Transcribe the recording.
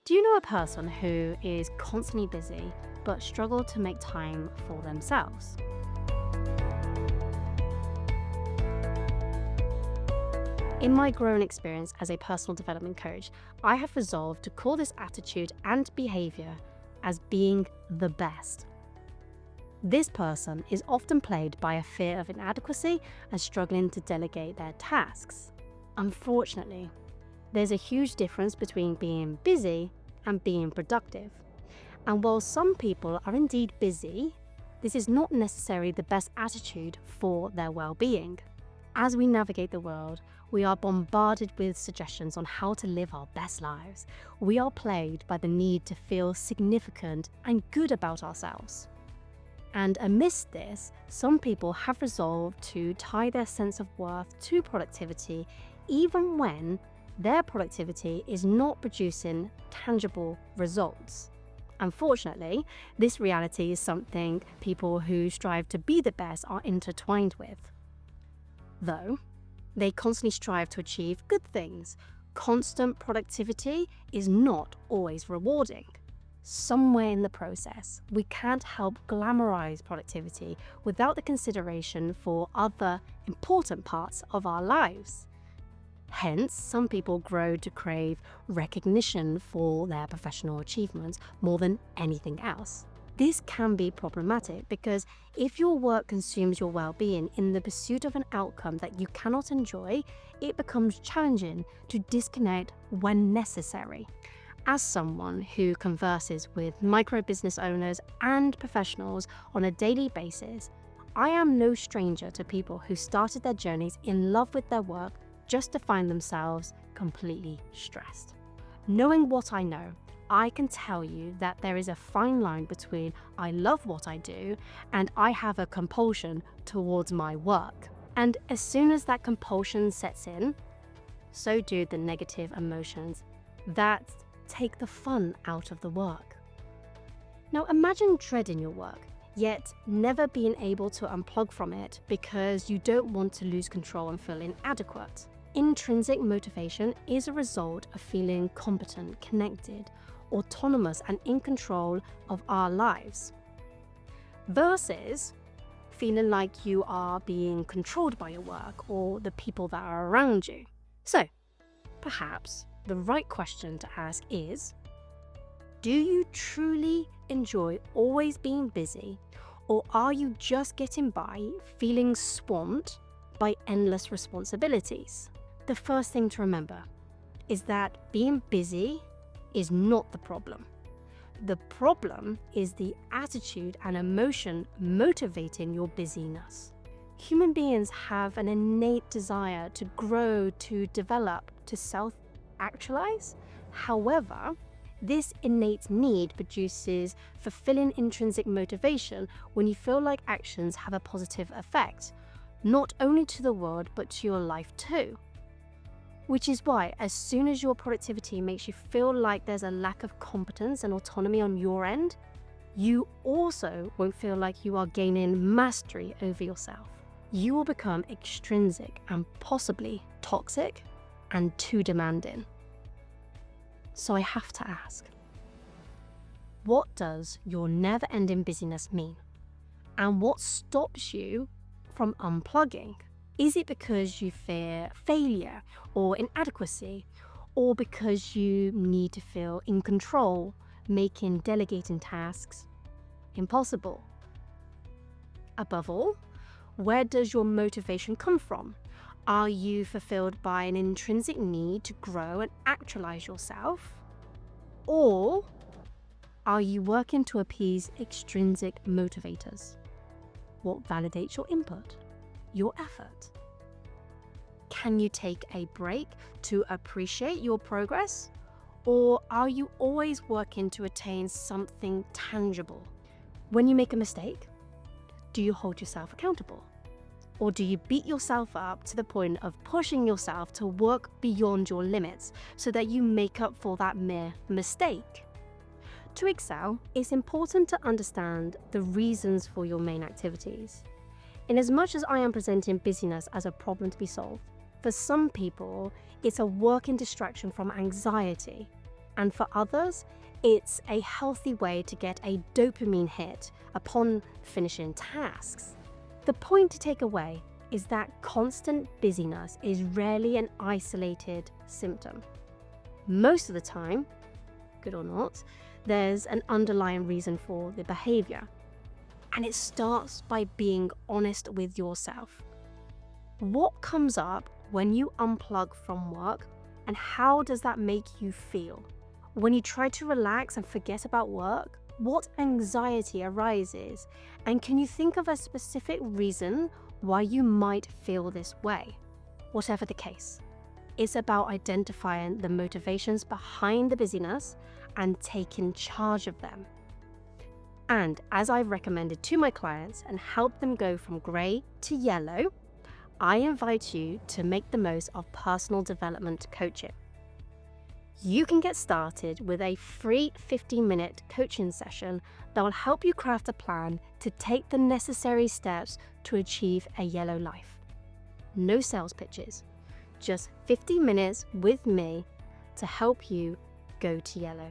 Do you know a person who is constantly busy but struggle to make time for themselves? In my growing experience as a personal development coach, I have resolved to call this attitude and behavior as being the best. This person is often plagued by a fear of inadequacy and struggling to delegate their tasks. Unfortunately, there's a huge difference between being busy and being productive. And while some people are indeed busy, this is not necessarily the best attitude for their well-being. As we navigate the world, we are bombarded with suggestions on how to live our best lives. We are plagued by the need to feel significant and good about ourselves. And amidst this, some people have resolved to tie their sense of worth to productivity, even when their productivity is not producing tangible results. Unfortunately, this reality is something people who strive to be the best are intertwined with. Though they constantly strive to achieve good things, constant productivity is not always rewarding. Somewhere in the process, we can't help glamorize productivity without the consideration for other important parts of our lives. Hence, some people grow to crave recognition for their professional achievements more than anything else. This can be problematic because if your work consumes your well-being in the pursuit of an outcome that you cannot enjoy, it becomes challenging to disconnect when necessary. As someone who converses with micro-business owners and professionals on a daily basis, I am no stranger to people who started their journeys in love with their work just to find themselves completely stressed. Knowing what I know, I can tell you that there is a fine line between I love what I do and I have a compulsion towards my work. And as soon as that compulsion sets in, so do the negative emotions that take the fun out of the work. Now imagine dreading your work, yet never being able to unplug from it because you don't want to lose control and feel inadequate. Intrinsic motivation is a result of feeling competent, connected, autonomous, and in control of our lives, versus feeling like you are being controlled by your work or the people that are around you. So, perhaps the right question to ask is, do you truly enjoy always being busy, or are you just getting by feeling swamped by endless responsibilities? The first thing to remember is that being busy is not the problem. The problem is the attitude and emotion motivating your busyness. Human beings have an innate desire to grow, to develop, to self-actualize. However, this innate need produces fulfilling intrinsic motivation when you feel like actions have a positive effect, not only to the world but to your life too. Which is why, as soon as your productivity makes you feel like there's a lack of competence and autonomy on your end, you also won't feel like you are gaining mastery over yourself. You will become extrinsic and possibly toxic and too demanding. So I have to ask, what does your never-ending busyness mean? And what stops you from unplugging? Is it because you fear failure or inadequacy, or because you need to feel in control, making delegating tasks impossible? Above all, where does your motivation come from? Are you fulfilled by an intrinsic need to grow and actualize yourself? Or are you working to appease extrinsic motivators? What validates your input, your effort? Can you take a break to appreciate your progress? Or are you always working to attain something tangible? When you make a mistake, do you hold yourself accountable? Or do you beat yourself up to the point of pushing yourself to work beyond your limits so that you make up for that mere mistake? To excel, it's important to understand the reasons for your main activities. In as much as I am presenting busyness as a problem to be solved, for some people, it's a working distraction from anxiety. And for others, it's a healthy way to get a dopamine hit upon finishing tasks. The point to take away is that constant busyness is rarely an isolated symptom. Most of the time, good or not, there's an underlying reason for the behavior. And it starts by being honest with yourself. What comes up when you unplug from work, and how does that make you feel? When you try to relax and forget about work, what anxiety arises? And can you think of a specific reason why you might feel this way? Whatever the case, it's about identifying the motivations behind the busyness and taking charge of them. And as I've recommended to my clients and helped them go from grey to yellow, I invite you to make the most of personal development coaching. You can get started with a free 15-minute coaching session that will help you craft a plan to take the necessary steps to achieve a yellow life. No sales pitches, just 15 minutes with me to help you go to yellow.